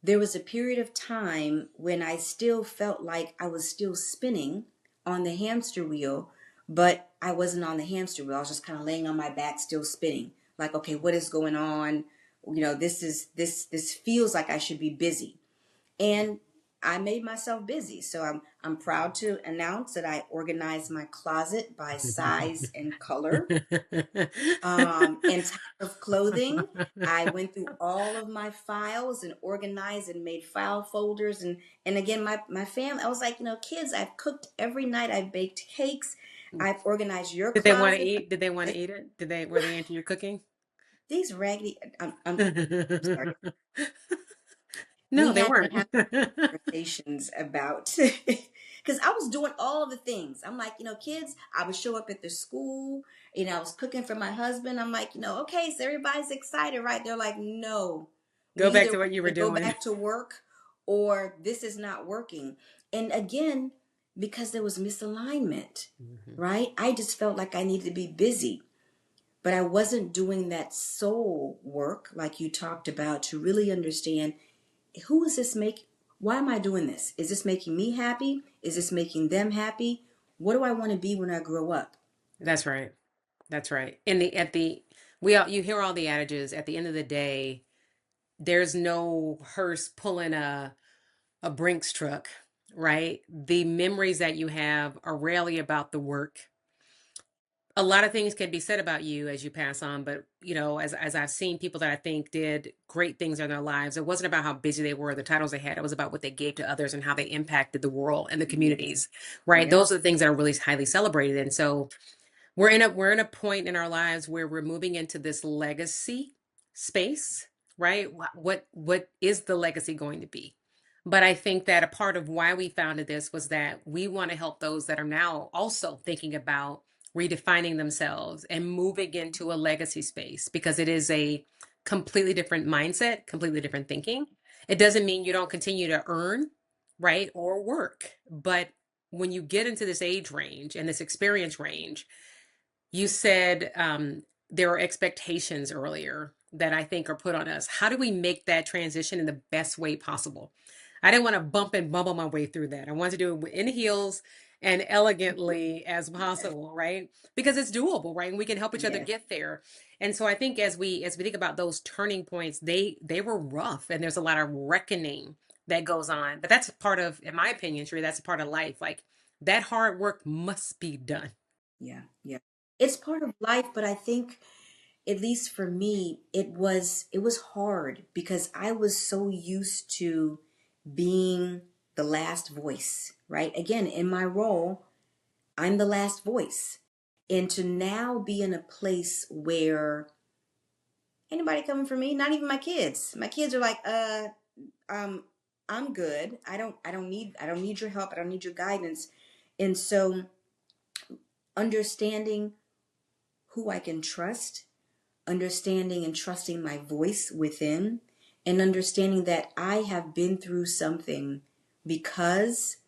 there was a period of time when I still felt like I was still spinning on the hamster wheel, but I wasn't on the hamster wheel. I was just kind of laying on my back, still spinning. Like, okay, what is going on? This feels like I should be busy. And I made myself busy. So I'm proud to announce that I organized my closet by size and color, and type of clothing. I went through all of my files and organized and made file folders. And again, my family, I was like, kids, I've cooked every night. I've baked cakes. I've organized your Did they want to closet. eat? Did they want to eat it? Were they into your cooking? These raggedy, I'm sorry. No, We they had to weren't. have conversations about, because I was doing all the things. I'm like, kids, I would show up at the school, I was cooking for my husband. I'm like, okay, so everybody's excited, right? They're like, no, we Go back either to what want you were to go doing. back to work or this is not working. And again, because there was misalignment, Mhm. right? I just felt like I needed to be busy, but I wasn't doing that soul work like you talked about to really understand, who is this make why am I doing this? Is this making me happy? Is this making them happy? What do I want to be when I grow up? That's right. That's right. We all you hear all the adages. At the end of the day, there's no hearse pulling a Brinks truck, right? The memories that you have are rarely about the work. A lot of things can be said about you as you pass on, but as I've seen people that I think did great things in their lives, it wasn't about how busy they were, the titles they had. It was about what they gave to others and how they impacted the world and the communities, right? Yep. Those are the things that are really highly celebrated. And so we're in a point in our lives where we're moving into this legacy space, right? What is the legacy going to be? But I think that a part of why we founded this was that we want to help those that are now also thinking about redefining themselves and moving into a legacy space, because it is a completely different mindset, completely different thinking. It doesn't mean you don't continue to earn, right, or work, but when you get into this age range and this experience range, you said there are expectations earlier that I think are put on us. How do we make that transition in the best way possible? I didn't want to bump and bumble my way through that. I wanted to do it in heels and elegantly as Yes. possible, right? Because it's doable, right? And we can help each other Yes. get there. And so I think as we think about those turning points, they were rough, and there's a lot of reckoning that goes on. But that's a part of, in my opinion, Cheree, that's a part of life. Like, that hard work must be done. Yeah. Yeah. It's part of life, but I think, at least for me, it was hard because I was so used to being the last voice, right? Again, in my role, I'm the last voice. And to now be in a place where anybody coming for me, not even my kids. My kids are like, um, I'm good. I don't need your help. I don't need your guidance. And so understanding who I can trust, understanding and trusting my voice within, and understanding that I have been through something because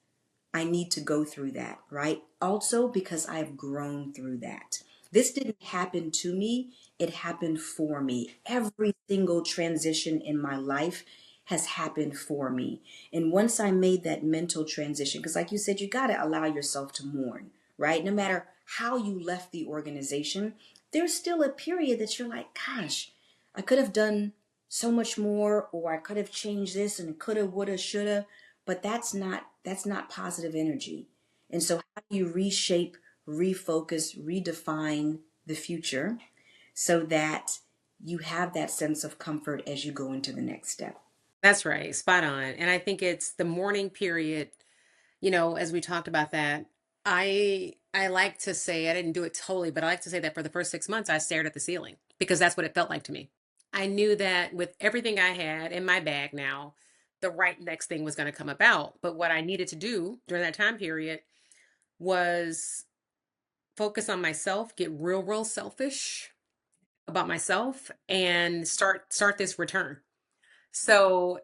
I need to go through that, right? Also, because I've grown through that. This didn't happen to me, it happened for me. Every single transition in my life has happened for me. And once I made that mental transition, because like you said, you got to allow yourself to mourn, right? No matter how you left the organization, there's still a period that you're like, gosh, I could have done so much more, or I could have changed this and coulda, woulda, shoulda, but that's not positive energy. And so how do you reshape, refocus, redefine the future so that you have that sense of comfort as you go into the next step? That's right, spot on. And I think it's the morning period, as we talked about that. I like to say, I didn't do it totally, but I like to say that for the first 6 months I stared at the ceiling because that's what it felt like to me. I knew that with everything I had in my bag now, the right next thing was going to come about. But what I needed to do during that time period was focus on myself, get real, real selfish about myself, and start this return. So,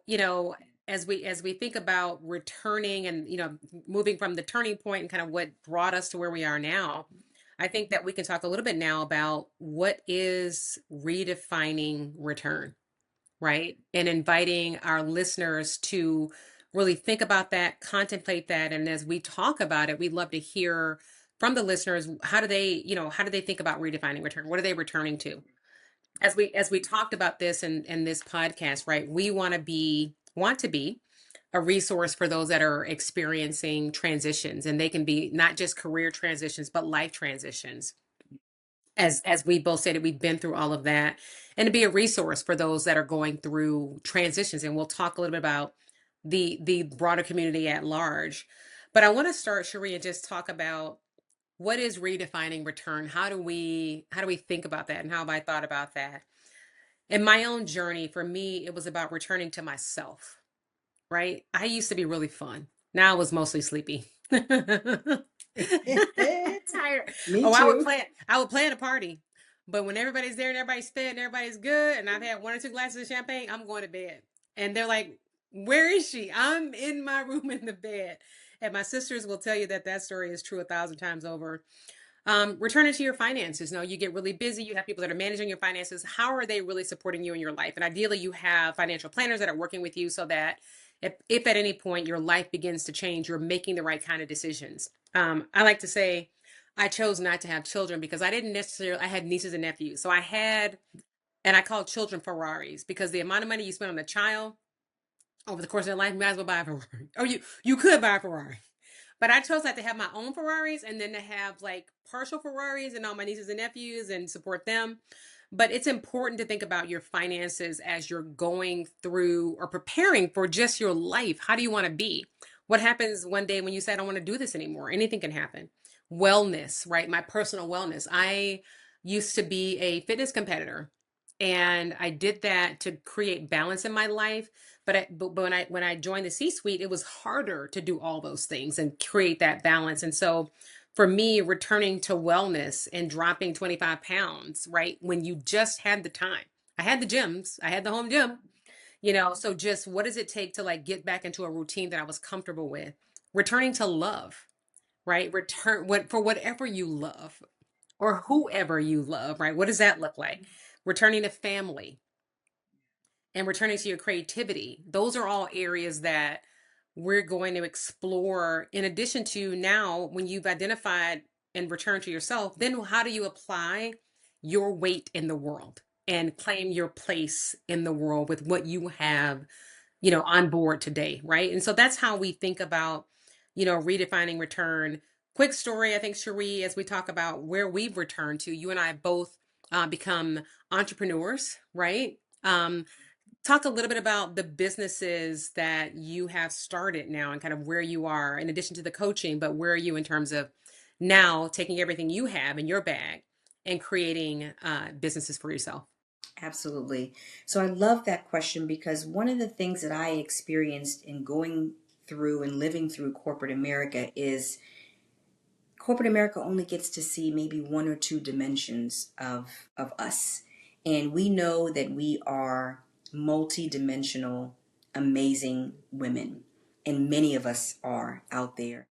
as we think about returning and, moving from the turning point and kind of what brought us to where we are now, I think that we can talk a little bit now about what is redefining return, right? And inviting our listeners to really think about that, contemplate that. And as we talk about it, we'd love to hear from the listeners, how do they think about redefining return? What are they returning to? As we talked about this in this podcast, right? We want to be a resource for those that are experiencing transitions, and they can be not just career transitions but life transitions. As we both stated, we've been through all of that, and to be a resource for those that are going through transitions. And we'll talk a little bit about the broader community at large. But I want to start, Cheree, and just talk about what is redefining return. How do we think about that, and how have I thought about that? In my own journey, for me, it was about returning to myself, right? I used to be really fun. Now I was mostly sleepy. Tired. Me Oh, I would too. plan a party. But when everybody's there and everybody's fed and everybody's good, and I've had one or two glasses of champagne, I'm going to bed. And they're like, "Where is she?" I'm in my room in the bed. And my sisters will tell you that that story is true 1,000 times over. Return it to your finances. No, you get really busy. You have people that are managing your finances. How are they really supporting you in your life? And ideally, you have financial planners that are working with you so that if at any point your life begins to change, you're making the right kind of decisions. I like to say, I chose not to have children because I didn't necessarily, I had nieces and nephews. So I had, and I call children Ferraris because the amount of money you spend on a child over the course of their life, you might as well buy a Ferrari. Or you could buy a Ferrari. But I chose not to have my own Ferraris and then to have like partial Ferraris and all my nieces and nephews and support them. But it's important to think about your finances as you're going through or preparing for just your life. How do you want to be? What happens one day when you say, I don't want to do this anymore? Anything can happen. Wellness, right? My personal wellness. I used to be a fitness competitor, and I did that to create balance in my life. But when I joined the C-suite, it was harder to do all those things and create that balance. And so for me, returning to wellness and dropping 25 pounds, right? When you just had the time. I had the gyms, I had the home gym, so just what does it take to like get back into a routine that I was comfortable with? Returning to love, right? For whatever you love or whoever you love, right? What does that look like? Returning to family, and returning to your creativity. Those are all areas that we're going to explore in addition to now when you've identified and returned to yourself, then how do you apply your weight in the world and claim your place in the world with what you have, on board today, right? And so that's how we think about, redefining return. Quick story, I think, Cheree, as we talk about where we've returned to, you and I both become entrepreneurs, right? Talk a little bit about the businesses that you have started now and kind of where you are in addition to the coaching, but where are you in terms of now taking everything you have in your bag and creating businesses for yourself? Absolutely. So I love that question because one of the things that I experienced in going through and living through corporate America is corporate America only gets to see maybe one or two dimensions of us. And we know that we are multi-dimensional, amazing women. And many of us are out there.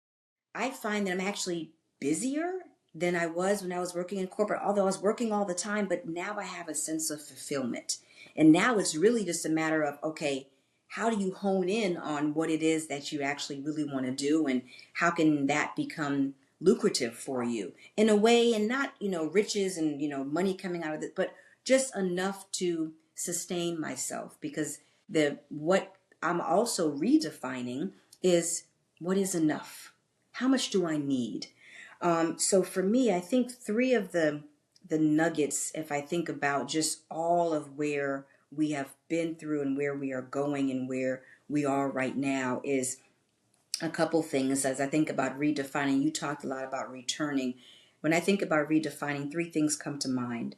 I find that I'm actually busier than I was when I was working in corporate, although I was working all the time, but now I have a sense of fulfillment. And now it's really just a matter of, okay, how do you hone in on what it is that you actually really want to do and how can that become lucrative for you in a way, and not, riches and, money coming out of it, but just enough to sustain myself, because the what I'm also redefining is what is enough. How much do I need? So for me, I think three of the nuggets, if I think about just all of where we have been through and where we are going and where we are right now, is a couple things. As I think about redefining, you talked a lot about returning. When I think about redefining, three things come to mind.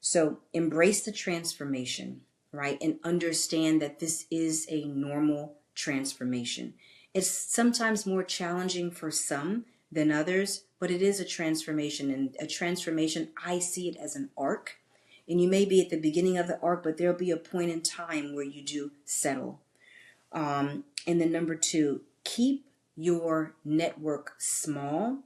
So embrace the transformation, right? And understand that this is a normal transformation. It's sometimes more challenging for some than others, but it is a transformation. And a transformation, I see it as an arc. And you may be at the beginning of the arc, but there'll be a point in time where you do settle. And then number two, keep your network small.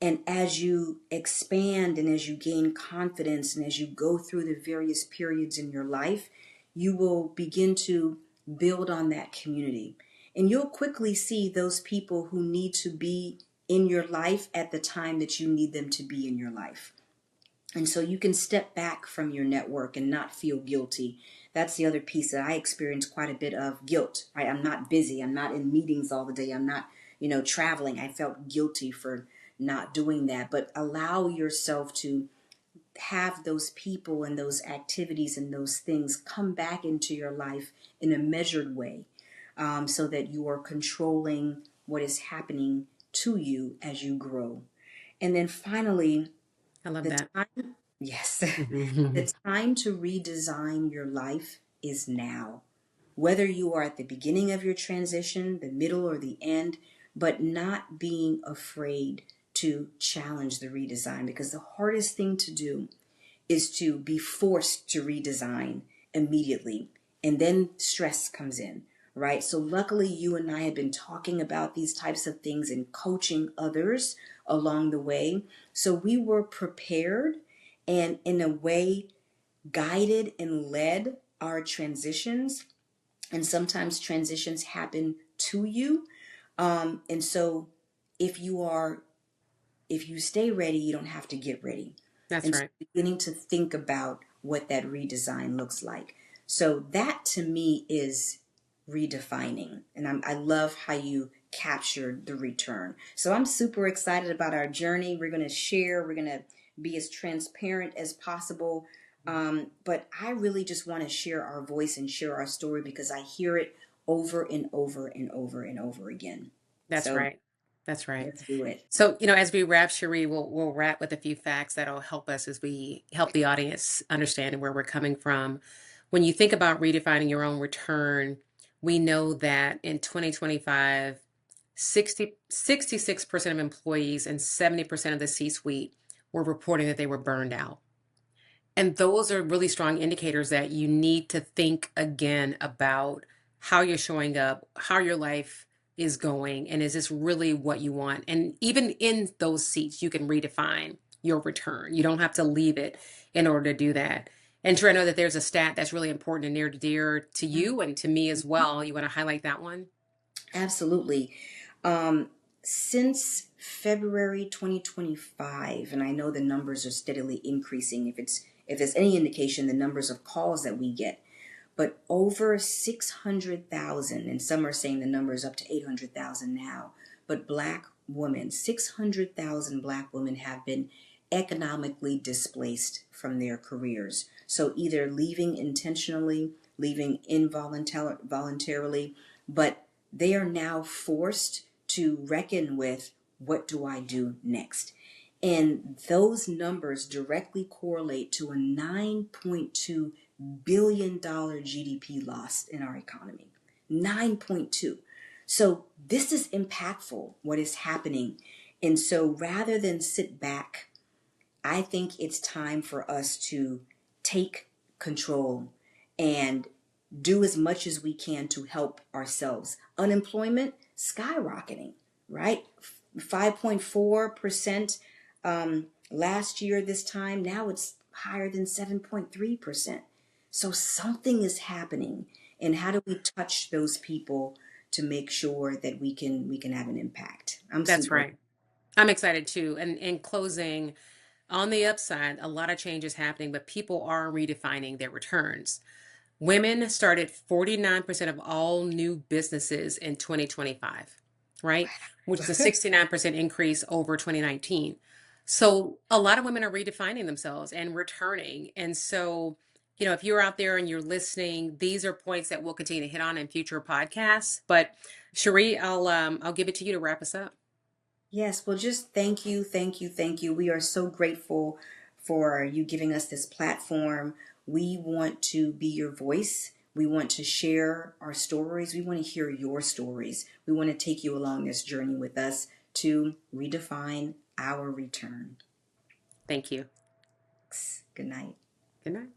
And as you expand and as you gain confidence and as you go through the various periods in your life, you will begin to build on that community. And you'll quickly see those people who need to be in your life at the time that you need them to be in your life. And so you can step back from your network and not feel guilty. That's the other piece that I experience quite a bit of guilt, right? I'm not busy. I'm not in meetings all the day. I'm not, traveling. I felt guilty for not doing that. But allow yourself to have those people and those activities and those things come back into your life in a measured way, so that you are controlling what is happening to you as you grow. And then finally, I love the that. time, yes, Mhm. the time to redesign your life is now. Whether you are at the beginning of your transition, the middle, or the end, but not being afraid to challenge the redesign, because the hardest thing to do is to be forced to redesign immediately. And then stress comes in, right? So, luckily, you and I have been talking about these types of things and coaching others along the way. So, we were prepared and, in a way, guided and led our transitions. And sometimes transitions happen to you. And so, if you are if you stay ready, you don't have to get ready. That's And so right. beginning to think about what that redesign looks like. So that to me is redefining. And I love how you captured the return. So I'm super excited about our journey. We're going to share, we're going to be as transparent as possible. But I really just want to share our voice and share our story because I hear it over and over and over and over again. That's So right. That's right. let's do it. So, as we wrap, Cherie, we'll wrap with a few facts that'll help us as we help the audience understand where we're coming from. When you think about redefining your own return, we know that in 2025, 66% of employees and 70% of the C-suite were reporting that they were burned out. And those are really strong indicators that you need to think again about how you're showing up, how your life is going, and is this really what you want? And even in those seats, you can redefine your return. You don't have to leave it in order to do that. And Drew, I know that there's a stat that's really important and near to dear to you and to me as well. You want to highlight that one? Absolutely. Um, since February 2025, and I know the numbers are steadily increasing. If it's any indication, the numbers of calls that we get, but over 600,000, and some are saying the number is up to 800,000 now. But Black women, 600,000 Black women have been economically displaced from their careers. So either leaving intentionally, leaving involuntarily, but they are now forced to reckon with, what do I do next? And those numbers directly correlate to a $9.2 billion GDP loss in our economy. 9.2. So this is impactful, what is happening. And so rather than sit back, I think it's time for us to take control and do as much as we can to help ourselves. Unemployment skyrocketing, right? 5.4% last year this time. Now it's higher than 7.3%. So something is happening. And how do we touch those people to make sure that we can have an impact? I'm That's super. right. I'm excited too. And in closing, on the upside, a lot of change is happening, but people are redefining their returns. Women started 49% of all new businesses in 2025, right? Which is a 69% increase over 2019. So a lot of women are redefining themselves and returning. And so, if you're out there and you're listening, these are points that we'll continue to hit on in future podcasts. But Cherie, I'll give it to you to wrap us up. Yes, well, just thank you, thank you, thank you. We are so grateful for you giving us this platform. We want to be your voice. We want to share our stories. We want to hear your stories. We want to take you along this journey with us to redefine our return. Thank you. Good night. Good night.